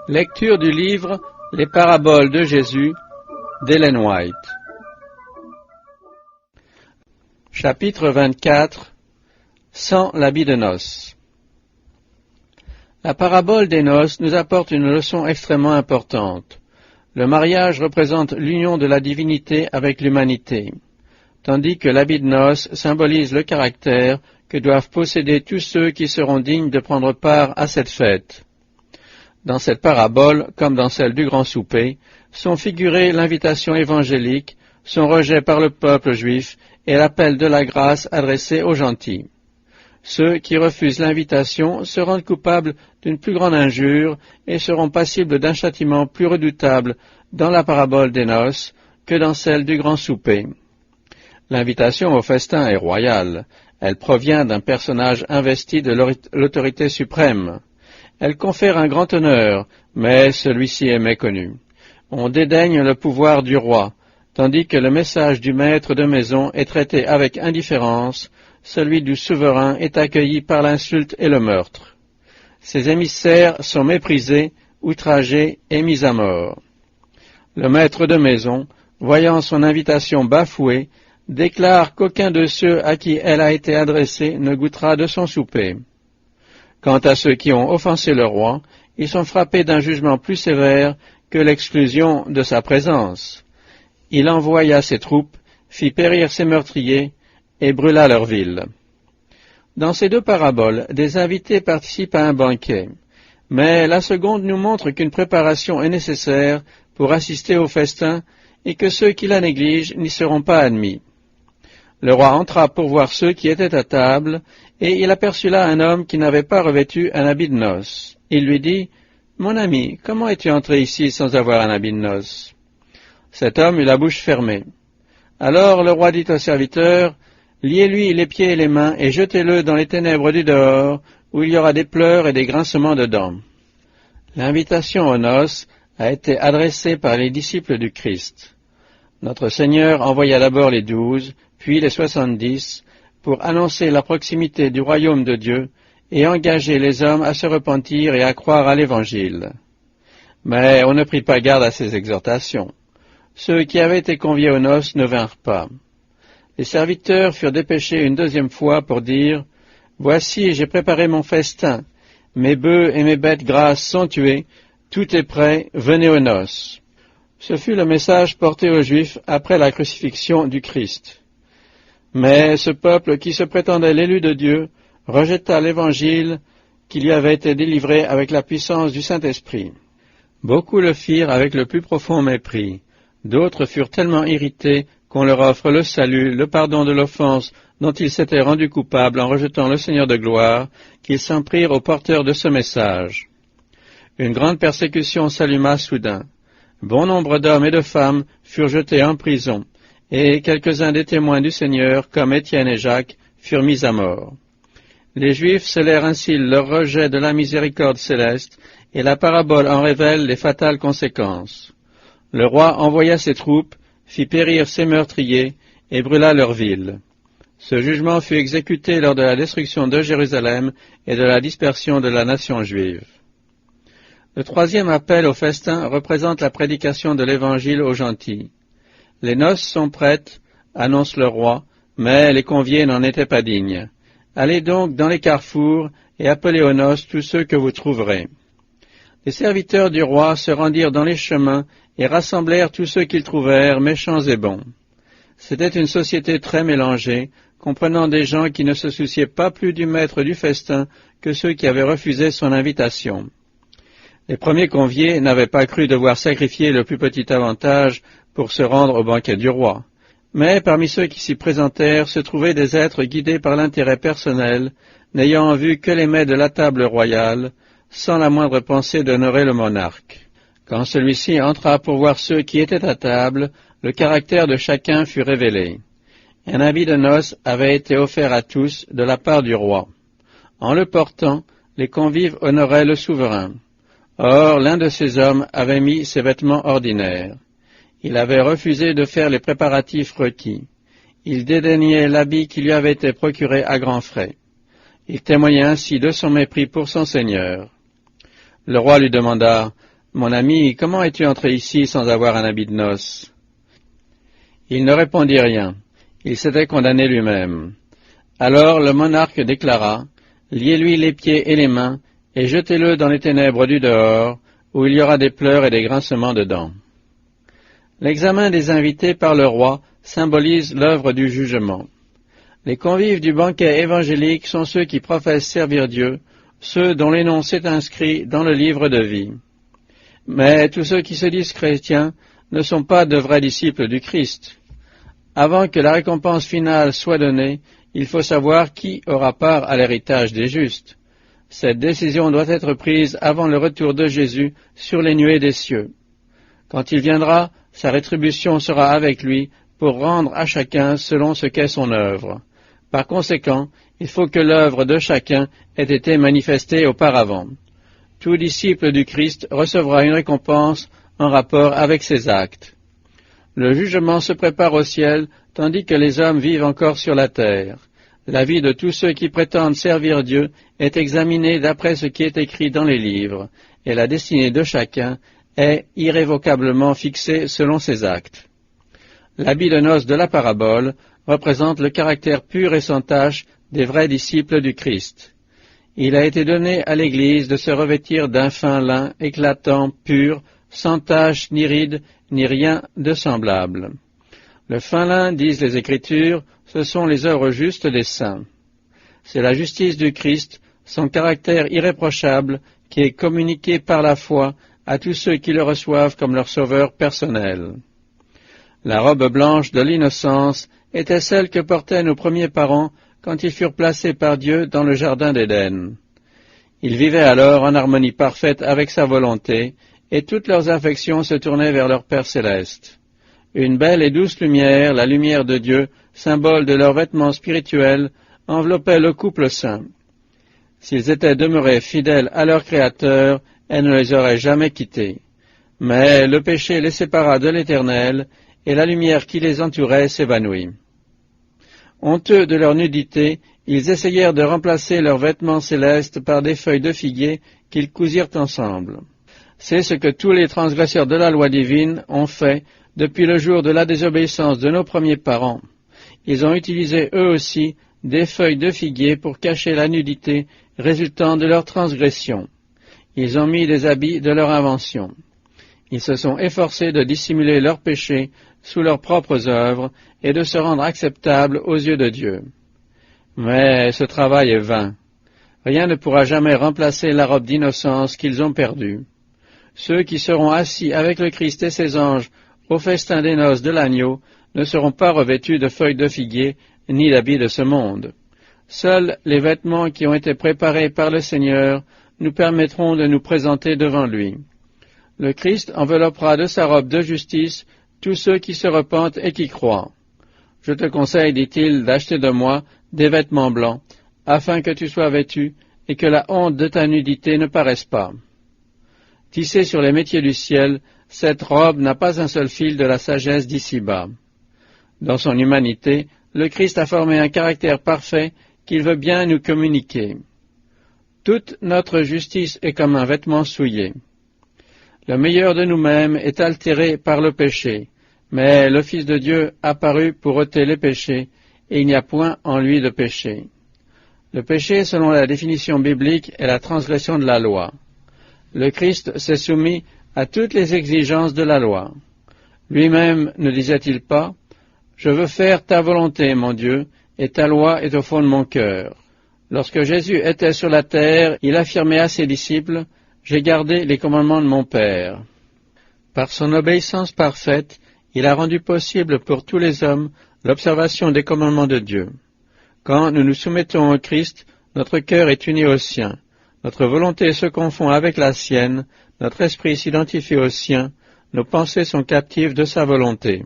Lecture du livre Les paraboles de Jésus d'Ellen White. Chapitre 24. Sans l'habit de noces. La parabole des noces nous apporte une leçon extrêmement importante. Le mariage représente l'union de la divinité avec l'humanité, tandis que l'habit de noces symbolise le caractère que doivent posséder tous ceux qui seront dignes de prendre part à cette fête. Dans cette parabole, comme dans celle du grand souper, sont figurées l'invitation évangélique, son rejet par le peuple juif et l'appel de la grâce adressé aux gentils. Ceux qui refusent l'invitation se rendent coupables d'une plus grande injure et seront passibles d'un châtiment plus redoutable dans la parabole des noces que dans celle du grand souper. L'invitation au festin est royale. Elle provient d'un personnage investi de l'autorité suprême. Elle confère un grand honneur, mais celui-ci est méconnu. On dédaigne le pouvoir du roi, tandis que le message du maître de maison est traité avec indifférence, celui du souverain est accueilli par l'insulte et le meurtre. Ses émissaires sont méprisés, outragés et mis à mort. Le maître de maison, voyant son invitation bafouée, déclare qu'aucun de ceux à qui elle a été adressée ne goûtera de son souper. Quant à ceux qui ont offensé le roi, ils sont frappés d'un jugement plus sévère que l'exclusion de sa présence. Il envoya ses troupes, fit périr ses meurtriers et brûla leur ville. Dans ces deux paraboles, des invités participent à un banquet, mais la seconde nous montre qu'une préparation est nécessaire pour assister au festin et que ceux qui la négligent n'y seront pas admis. Le roi entra pour voir ceux qui étaient à table, et il aperçut là un homme qui n'avait pas revêtu un habit de noces. Il lui dit, « Mon ami, comment es-tu entré ici sans avoir un habit de noces ?» Cet homme eut la bouche fermée. Alors le roi dit au serviteur, « Liez-lui les pieds et les mains et jetez-le dans les ténèbres du dehors, où il y aura des pleurs et des grincements de dents. » L'invitation aux noces a été adressée par les disciples du Christ. Notre Seigneur envoya d'abord les 12, puis les 70, pour annoncer la proximité du royaume de Dieu et engager les hommes à se repentir et à croire à l'Évangile. Mais on ne prit pas garde à ces exhortations. Ceux qui avaient été conviés aux noces ne vinrent pas. Les serviteurs furent dépêchés une deuxième fois pour dire « Voici, j'ai préparé mon festin. Mes bœufs et mes bêtes grasses sont tués. Tout est prêt. Venez aux noces. » Ce fut le message porté aux Juifs après la crucifixion du Christ. Mais ce peuple qui se prétendait l'élu de Dieu rejeta l'Évangile qui lui avait été délivré avec la puissance du Saint-Esprit. Beaucoup le firent avec le plus profond mépris. D'autres furent tellement irrités qu'on leur offre le salut, le pardon de l'offense dont ils s'étaient rendus coupables en rejetant le Seigneur de gloire, qu'ils s'en prirent aux porteurs de ce message. Une grande persécution s'alluma soudain. Bon nombre d'hommes et de femmes furent jetés en prison, et quelques-uns des témoins du Seigneur, comme Étienne et Jacques, furent mis à mort. Les Juifs scellèrent ainsi leur rejet de la miséricorde céleste, et la parabole en révèle les fatales conséquences. Le roi envoya ses troupes, fit périr ses meurtriers, et brûla leur ville. Ce jugement fut exécuté lors de la destruction de Jérusalem et de la dispersion de la nation juive. Le troisième appel au festin représente la prédication de l'Évangile aux gentils. Les noces sont prêtes, annonce le roi, mais les conviés n'en étaient pas dignes. Allez donc dans les carrefours et appelez aux noces tous ceux que vous trouverez. Les serviteurs du roi se rendirent dans les chemins et rassemblèrent tous ceux qu'ils trouvèrent, méchants et bons. C'était une société très mélangée, comprenant des gens qui ne se souciaient pas plus du maître du festin que ceux qui avaient refusé son invitation. Les premiers conviés n'avaient pas cru devoir sacrifier le plus petit avantage pour se rendre au banquet du roi. Mais parmi ceux qui s'y présentèrent se trouvaient des êtres guidés par l'intérêt personnel, n'ayant en vue que les mets de la table royale, sans la moindre pensée d'honorer le monarque. Quand celui-ci entra pour voir ceux qui étaient à table, le caractère de chacun fut révélé. Un habit de noces avait été offert à tous de la part du roi. En le portant, les convives honoraient le souverain. Or, l'un de ces hommes avait mis ses vêtements ordinaires. Il avait refusé de faire les préparatifs requis. Il dédaignait l'habit qui lui avait été procuré à grands frais. Il témoignait ainsi de son mépris pour son Seigneur. Le roi lui demanda, « Mon ami, comment es-tu entré ici sans avoir un habit de noces ?» Il ne répondit rien. Il s'était condamné lui-même. Alors le monarque déclara, « Liez-lui les pieds et les mains, et jetez-le dans les ténèbres du dehors, où il y aura des pleurs et des grincements de dents. » L'examen des invités par le roi symbolise l'œuvre du jugement. Les convives du banquet évangélique sont ceux qui professent servir Dieu, ceux dont les noms s'est inscrit dans le livre de vie. Mais tous ceux qui se disent chrétiens ne sont pas de vrais disciples du Christ. Avant que la récompense finale soit donnée, il faut savoir qui aura part à l'héritage des justes. Cette décision doit être prise avant le retour de Jésus sur les nuées des cieux. Quand il viendra, sa rétribution sera avec lui pour rendre à chacun selon ce qu'est son œuvre. Par conséquent, il faut que l'œuvre de chacun ait été manifestée auparavant. Tout disciple du Christ recevra une récompense en rapport avec ses actes. Le jugement se prépare au ciel, tandis que les hommes vivent encore sur la terre. La vie de tous ceux qui prétendent servir Dieu est examinée d'après ce qui est écrit dans les livres, et la destinée de chacun est irrévocablement fixée selon ses actes. L'habit de noces de la parabole représente le caractère pur et sans tache des vrais disciples du Christ. Il a été donné à l'Église de se revêtir d'un fin lin éclatant, pur, sans tache ni ride, ni rien de semblable. Le fin lin, disent les Écritures, ce sont les œuvres justes des saints. C'est la justice du Christ, son caractère irréprochable, qui est communiqué par la foi à tous ceux qui le reçoivent comme leur sauveur personnel. La robe blanche de l'innocence était celle que portaient nos premiers parents quand ils furent placés par Dieu dans le jardin d'Éden. Ils vivaient alors en harmonie parfaite avec sa volonté, et toutes leurs affections se tournaient vers leur Père céleste. Une belle et douce lumière, la lumière de Dieu, symbole de leurs vêtements spirituels, enveloppait le couple saint. S'ils étaient demeurés fidèles à leur Créateur, elle ne les aurait jamais quittés. Mais le péché les sépara de l'Éternel, et la lumière qui les entourait s'évanouit. Honteux de leur nudité, ils essayèrent de remplacer leurs vêtements célestes par des feuilles de figuier qu'ils cousirent ensemble. C'est ce que tous les transgresseurs de la loi divine ont fait depuis le jour de la désobéissance de nos premiers parents. Ils ont utilisé eux aussi des feuilles de figuier pour cacher la nudité résultant de leur transgression. Ils ont mis des habits de leur invention. Ils se sont efforcés de dissimuler leurs péchés sous leurs propres œuvres et de se rendre acceptables aux yeux de Dieu. Mais ce travail est vain. Rien ne pourra jamais remplacer la robe d'innocence qu'ils ont perdue. Ceux qui seront assis avec le Christ et ses anges au festin des noces de l'agneau ne seront pas revêtus de feuilles de figuier ni d'habits de ce monde. Seuls les vêtements qui ont été préparés par le Seigneur nous permettront de nous présenter devant lui. Le Christ enveloppera de sa robe de justice tous ceux qui se repentent et qui croient. Je te conseille, dit-il, d'acheter de moi des vêtements blancs, afin que tu sois vêtu et que la honte de ta nudité ne paraisse pas. Tissée sur les métiers du ciel, cette robe n'a pas un seul fil de la sagesse d'ici-bas. Dans son humanité, le Christ a formé un caractère parfait qu'il veut bien nous communiquer. Toute notre justice est comme un vêtement souillé. Le meilleur de nous-mêmes est altéré par le péché, mais le Fils de Dieu apparut pour ôter les péchés, et il n'y a point en lui de péché. Le péché, selon la définition biblique, est la transgression de la loi. Le Christ s'est soumis à toutes les exigences de la loi. Lui-même ne disait-il pas « Je veux faire ta volonté, mon Dieu, et ta loi est au fond de mon cœur ». Lorsque Jésus était sur la terre, il affirmait à ses disciples « J'ai gardé les commandements de mon Père ». Par son obéissance parfaite, il a rendu possible pour tous les hommes l'observation des commandements de Dieu. Quand nous nous soumettons au Christ, notre cœur est uni au sien, notre volonté se confond avec la sienne, notre esprit s'identifie au sien, nos pensées sont captives de sa volonté.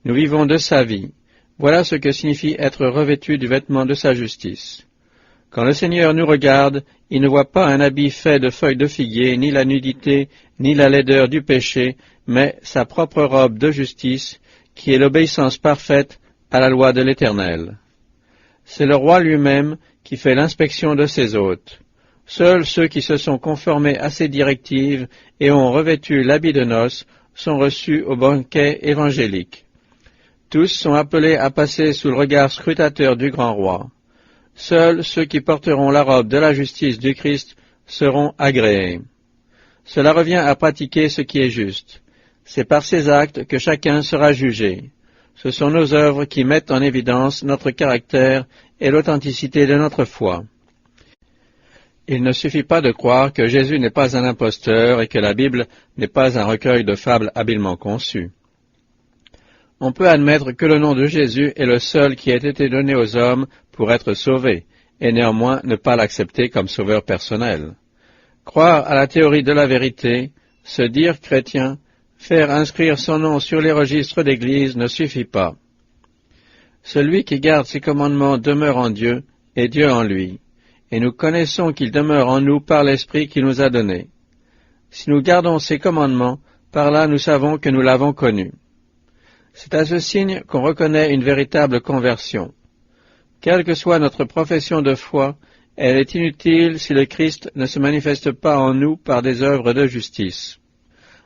Nous vivons de sa vie. Voilà ce que signifie être revêtu du vêtement de sa justice. Quand le Seigneur nous regarde, il ne voit pas un habit fait de feuilles de figuier, ni la nudité, ni la laideur du péché, mais sa propre robe de justice, qui est l'obéissance parfaite à la loi de l'Éternel. C'est le roi lui-même qui fait l'inspection de ses hôtes. Seuls ceux qui se sont conformés à ces directives et ont revêtu l'habit de noces sont reçus au banquet évangélique. Tous sont appelés à passer sous le regard scrutateur du grand roi. Seuls ceux qui porteront la robe de la justice du Christ seront agréés. Cela revient à pratiquer ce qui est juste. C'est par ces actes que chacun sera jugé. Ce sont nos œuvres qui mettent en évidence notre caractère et l'authenticité de notre foi. Il ne suffit pas de croire que Jésus n'est pas un imposteur et que la Bible n'est pas un recueil de fables habilement conçues. On peut admettre que le nom de Jésus est le seul qui ait été donné aux hommes pour être sauvés, et néanmoins ne pas l'accepter comme sauveur personnel. Croire à la théorie de la vérité, se dire chrétien, faire inscrire son nom sur les registres d'Église ne suffit pas. Celui qui garde ses commandements demeure en Dieu, et Dieu en lui, et nous connaissons qu'il demeure en nous par l'Esprit qu'il nous a donné. Si nous gardons ses commandements, par là nous savons que nous l'avons connu. C'est à ce signe qu'on reconnaît une véritable conversion. Quelle que soit notre profession de foi, elle est inutile si le Christ ne se manifeste pas en nous par des œuvres de justice.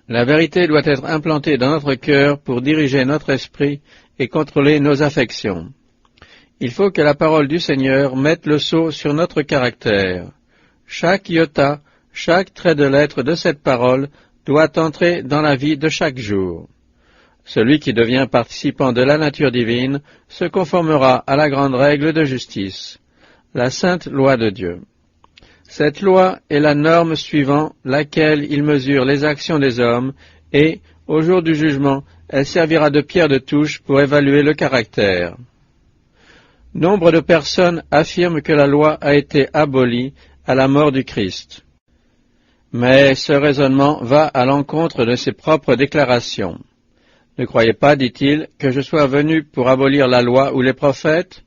La vérité doit être implantée dans notre cœur pour diriger notre esprit et contrôler nos affections. Il faut que la parole du Seigneur mette le sceau sur notre caractère. Chaque iota, chaque trait de lettre de cette parole doit entrer dans la vie de chaque jour. Celui qui devient participant de la nature divine se conformera à la grande règle de justice, la sainte loi de Dieu. Cette loi est la norme suivant laquelle il mesure les actions des hommes et, au jour du jugement, elle servira de pierre de touche pour évaluer le caractère. Nombre de personnes affirment que la loi a été abolie à la mort du Christ. Mais ce raisonnement va à l'encontre de ses propres déclarations. Ne croyez pas, dit-il, que je sois venu pour abolir la loi ou les prophètes?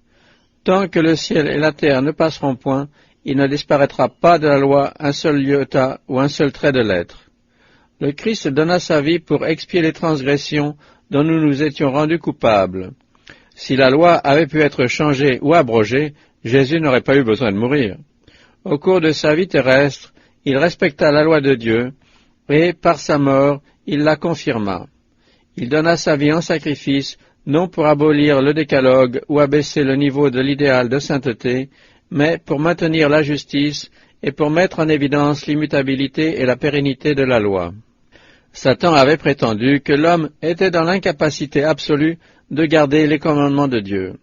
Tant que le ciel et la terre ne passeront point, il ne disparaîtra pas de la loi un seul iota ou un seul trait de lettre. Le Christ donna sa vie pour expier les transgressions dont nous nous étions rendus coupables. Si la loi avait pu être changée ou abrogée, Jésus n'aurait pas eu besoin de mourir. Au cours de sa vie terrestre, il respecta la loi de Dieu, et par sa mort, il la confirma. Il donna sa vie en sacrifice, non pour abolir le décalogue ou abaisser le niveau de l'idéal de sainteté, mais pour maintenir la justice et pour mettre en évidence l'immutabilité et la pérennité de la loi. Satan avait prétendu que l'homme était dans l'incapacité absolue de garder les commandements de Dieu.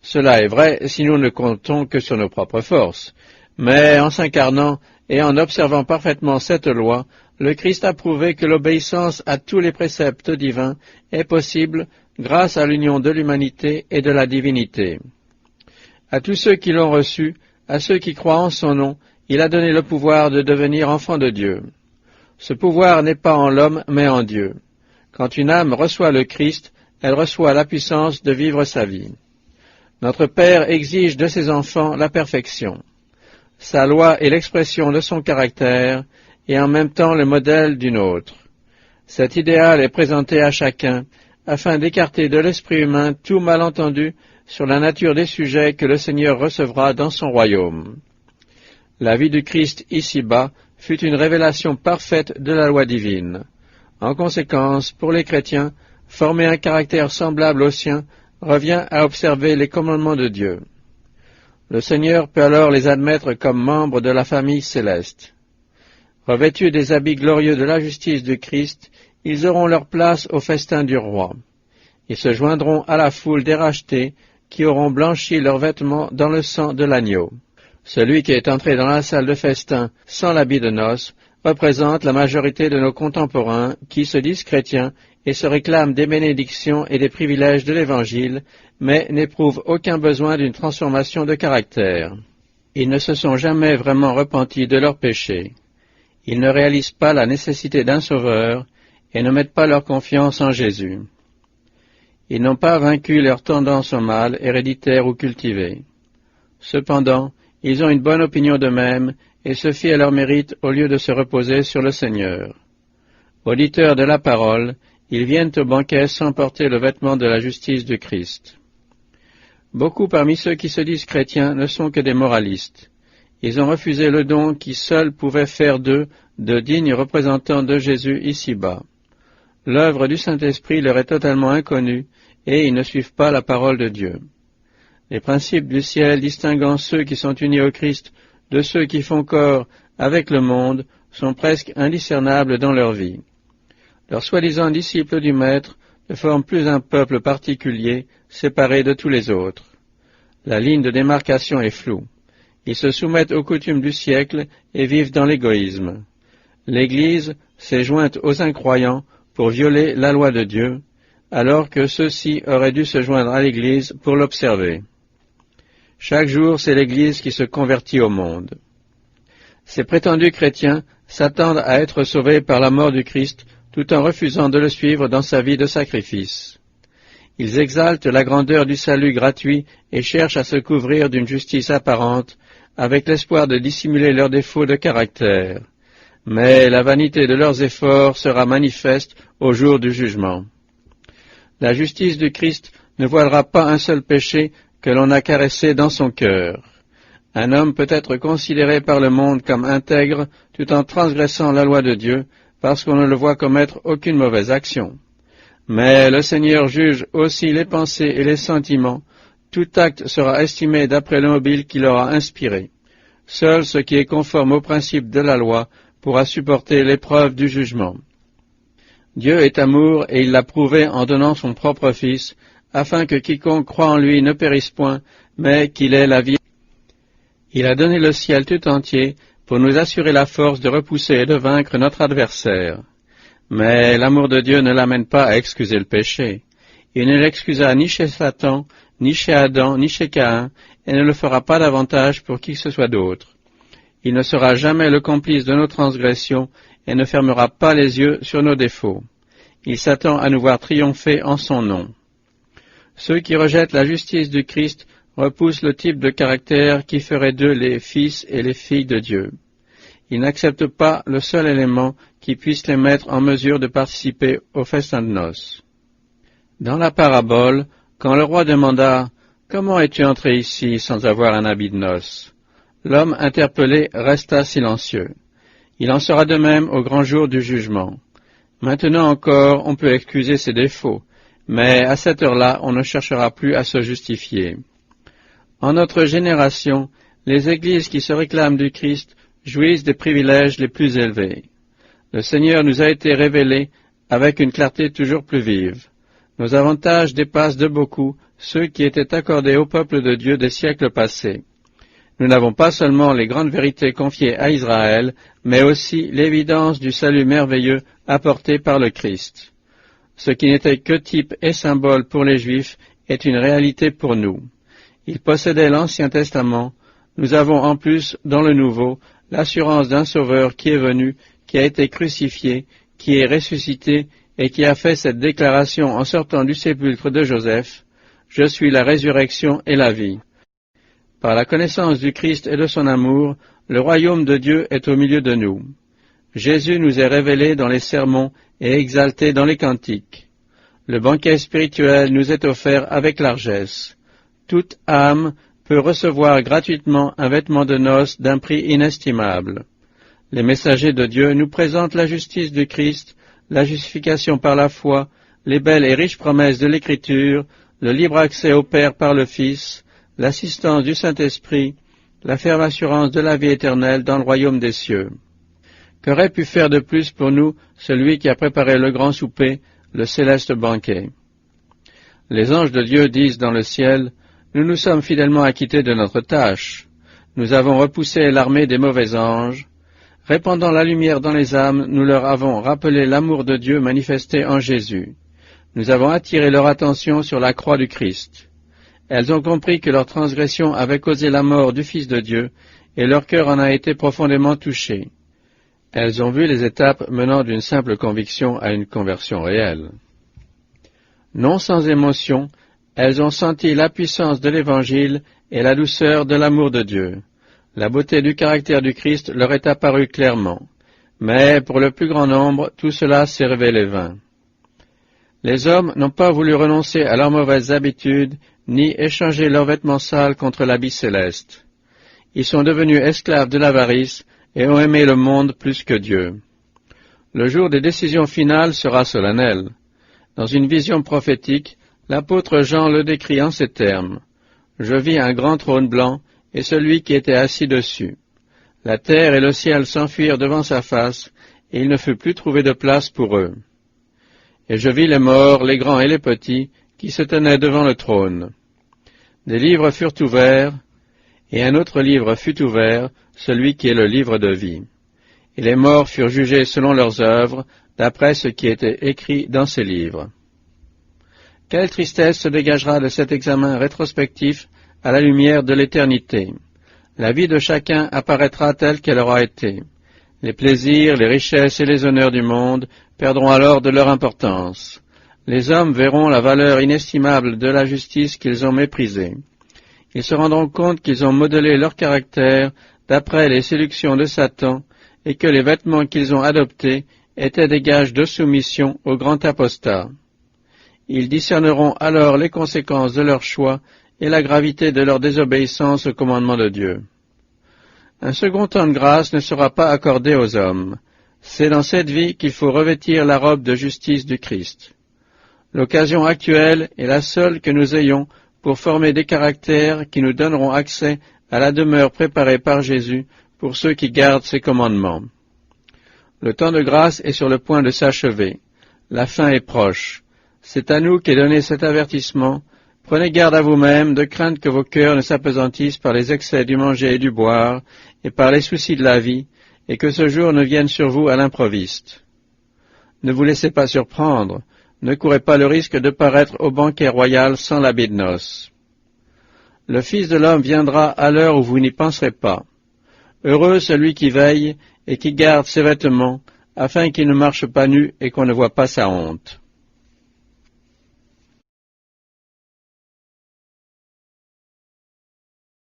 Cela est vrai si nous ne comptons que sur nos propres forces, mais en s'incarnant et en observant parfaitement cette loi, le Christ a prouvé que l'obéissance à tous les préceptes divins est possible grâce à l'union de l'humanité et de la divinité. À tous ceux qui l'ont reçu, à ceux qui croient en son nom, il a donné le pouvoir de devenir enfants de Dieu. Ce pouvoir n'est pas en l'homme, mais en Dieu. Quand une âme reçoit le Christ, elle reçoit la puissance de vivre sa vie. Notre Père exige de ses enfants la perfection. Sa loi est l'expression de son caractère et en même temps le modèle d'une autre. Cet idéal est présenté à chacun afin d'écarter de l'esprit humain tout malentendu sur la nature des sujets que le Seigneur recevra dans son royaume. La vie du Christ ici-bas fut une révélation parfaite de la loi divine. En conséquence, pour les chrétiens, former un caractère semblable au sien revient à observer les commandements de Dieu. Le Seigneur peut alors les admettre comme membres de la famille céleste. Revêtus des habits glorieux de la justice du Christ, ils auront leur place au festin du roi. Ils se joindront à la foule des rachetés qui auront blanchi leurs vêtements dans le sang de l'agneau. Celui qui est entré dans la salle de festin sans l'habit de noces représente la majorité de nos contemporains qui se disent chrétiens et se réclament des bénédictions et des privilèges de l'Évangile, mais n'éprouvent aucun besoin d'une transformation de caractère. Ils ne se sont jamais vraiment repentis de leurs péchés. Ils ne réalisent pas la nécessité d'un sauveur et ne mettent pas leur confiance en Jésus. Ils n'ont pas vaincu leur tendance au mal, héréditaire ou cultivée. Cependant, ils ont une bonne opinion d'eux-mêmes et se fient à leur mérite au lieu de se reposer sur le Seigneur. Auditeurs de la parole, ils viennent au banquet sans porter le vêtement de la justice du Christ. Beaucoup parmi ceux qui se disent chrétiens ne sont que des moralistes. Ils ont refusé le don qui seul pouvait faire d'eux de dignes représentants de Jésus ici-bas. L'œuvre du Saint-Esprit leur est totalement inconnue et ils ne suivent pas la parole de Dieu. Les principes du ciel distinguant ceux qui sont unis au Christ de ceux qui font corps avec le monde sont presque indiscernables dans leur vie. Leurs soi-disant disciples du Maître ne forment plus un peuple particulier séparé de tous les autres. La ligne de démarcation est floue. Ils se soumettent aux coutumes du siècle et vivent dans l'égoïsme. L'Église s'est jointe aux incroyants pour violer la loi de Dieu, alors que ceux-ci auraient dû se joindre à l'Église pour l'observer. Chaque jour, c'est l'Église qui se convertit au monde. Ces prétendus chrétiens s'attendent à être sauvés par la mort du Christ tout en refusant de le suivre dans sa vie de sacrifice. Ils exaltent la grandeur du salut gratuit et cherchent à se couvrir d'une justice apparente avec l'espoir de dissimuler leurs défauts de caractère. Mais la vanité de leurs efforts sera manifeste au jour du jugement. La justice du Christ ne voilera pas un seul péché que l'on a caressé dans son cœur. Un homme peut être considéré par le monde comme intègre tout en transgressant la loi de Dieu parce qu'on ne le voit commettre aucune mauvaise action. Mais le Seigneur juge aussi les pensées et les sentiments. Tout acte sera estimé d'après le mobile qu'il aura inspiré. Seul ce qui est conforme au principe de la loi pourra supporter l'épreuve du jugement. Dieu est amour et il l'a prouvé en donnant son propre Fils, afin que quiconque croit en lui ne périsse point, mais qu'il ait la vie. Il a donné le ciel tout entier pour nous assurer la force de repousser et de vaincre notre adversaire. Mais l'amour de Dieu ne l'amène pas à excuser le péché. Il ne l'excusa ni chez Satan, ni chez Adam, ni chez Caïn, et ne le fera pas davantage pour qui que ce soit d'autre. Il ne sera jamais le complice de nos transgressions et ne fermera pas les yeux sur nos défauts. Il s'attend à nous voir triompher en son nom. Ceux qui rejettent la justice du Christ repoussent le type de caractère qui ferait d'eux les fils et les filles de Dieu. Ils n'acceptent pas le seul élément qui puisse les mettre en mesure de participer au festin de noces. Dans la parabole, quand le roi demanda « Comment es-tu entré ici sans avoir un habit de noces ?» l'homme interpellé resta silencieux. Il en sera de même au grand jour du jugement. Maintenant encore, on peut excuser ses défauts, mais à cette heure-là, on ne cherchera plus à se justifier. En notre génération, les églises qui se réclament du Christ jouissent des privilèges les plus élevés. Le Seigneur nous a été révélé avec une clarté toujours plus vive. Nos avantages dépassent de beaucoup ceux qui étaient accordés au peuple de Dieu des siècles passés. Nous n'avons pas seulement les grandes vérités confiées à Israël, mais aussi l'évidence du salut merveilleux apporté par le Christ. Ce qui n'était que type et symbole pour les Juifs est une réalité pour nous. Ils possédaient l'Ancien Testament. Nous avons en plus, dans le Nouveau, l'assurance d'un Sauveur qui est venu, qui a été crucifié, qui est ressuscité et qui a fait cette déclaration en sortant du sépulcre de Joseph, « Je suis la résurrection et la vie ». Par la connaissance du Christ et de son amour, le royaume de Dieu est au milieu de nous. Jésus nous est révélé dans les sermons et exalté dans les cantiques. Le banquet spirituel nous est offert avec largesse. Toute âme peut recevoir gratuitement un vêtement de noces d'un prix inestimable. Les messagers de Dieu nous présentent la justice du Christ, la justification par la foi, les belles et riches promesses de l'Écriture, le libre accès au Père par le Fils, l'assistance du Saint-Esprit, la ferme assurance de la vie éternelle dans le royaume des cieux. Qu'aurait pu faire de plus pour nous celui qui a préparé le grand souper, le céleste banquet? Les anges de Dieu disent dans le ciel, « Nous nous sommes fidèlement acquittés de notre tâche. Nous avons repoussé l'armée des mauvais anges. Répandant la lumière dans les âmes, nous leur avons rappelé l'amour de Dieu manifesté en Jésus. Nous avons attiré leur attention sur la croix du Christ. Elles ont compris que leur transgression avait causé la mort du Fils de Dieu, et leur cœur en a été profondément touché. Elles ont vu les étapes menant d'une simple conviction à une conversion réelle. Non sans émotion, elles ont senti la puissance de l'Évangile et la douceur de l'amour de Dieu. La beauté du caractère du Christ leur est apparue clairement. Mais pour le plus grand nombre, tout cela s'est révélé vain. Les hommes n'ont pas voulu renoncer à leurs mauvaises habitudes, ni échanger leurs vêtements sales contre l'habit céleste. Ils sont devenus esclaves de l'avarice et ont aimé le monde plus que Dieu. Le jour des décisions finales sera solennel. Dans une vision prophétique, l'apôtre Jean le décrit en ces termes. « Je vis un grand trône blanc et celui qui était assis dessus. La terre et le ciel s'enfuirent devant sa face, et il ne fut plus trouvé de place pour eux. Et je vis les morts, les grands et les petits, qui se tenaient devant le trône. Des livres furent ouverts, et un autre livre fut ouvert, celui qui est le livre de vie. Et les morts furent jugés selon leurs œuvres, d'après ce qui était écrit dans ces livres. » Quelle tristesse se dégagera de cet examen rétrospectif à la lumière de l'éternité. La vie de chacun apparaîtra telle qu'elle aura été. Les plaisirs, les richesses et les honneurs du monde perdront alors de leur importance. Les hommes verront la valeur inestimable de la justice qu'ils ont méprisée. Ils se rendront compte qu'ils ont modelé leur caractère d'après les séductions de Satan et que les vêtements qu'ils ont adoptés étaient des gages de soumission au grand apostat. Ils discerneront alors les conséquences de leur choix et la gravité de leur désobéissance au commandement de Dieu. Un second temps de grâce ne sera pas accordé aux hommes. C'est dans cette vie qu'il faut revêtir la robe de justice du Christ. L'occasion actuelle est la seule que nous ayons pour former des caractères qui nous donneront accès à la demeure préparée par Jésus pour ceux qui gardent ses commandements. Le temps de grâce est sur le point de s'achever. La fin est proche. C'est à nous qu'est donné cet avertissement. Prenez garde à vous-mêmes, de crainte que vos cœurs ne s'apesantissent par les excès du manger et du boire, et par les soucis de la vie, et que ce jour ne vienne sur vous à l'improviste. Ne vous laissez pas surprendre, ne courez pas le risque de paraître au banquet royal sans l'habit de noces. Le Fils de l'homme viendra à l'heure où vous n'y penserez pas. Heureux celui qui veille et qui garde ses vêtements, afin qu'il ne marche pas nu et qu'on ne voit pas sa honte.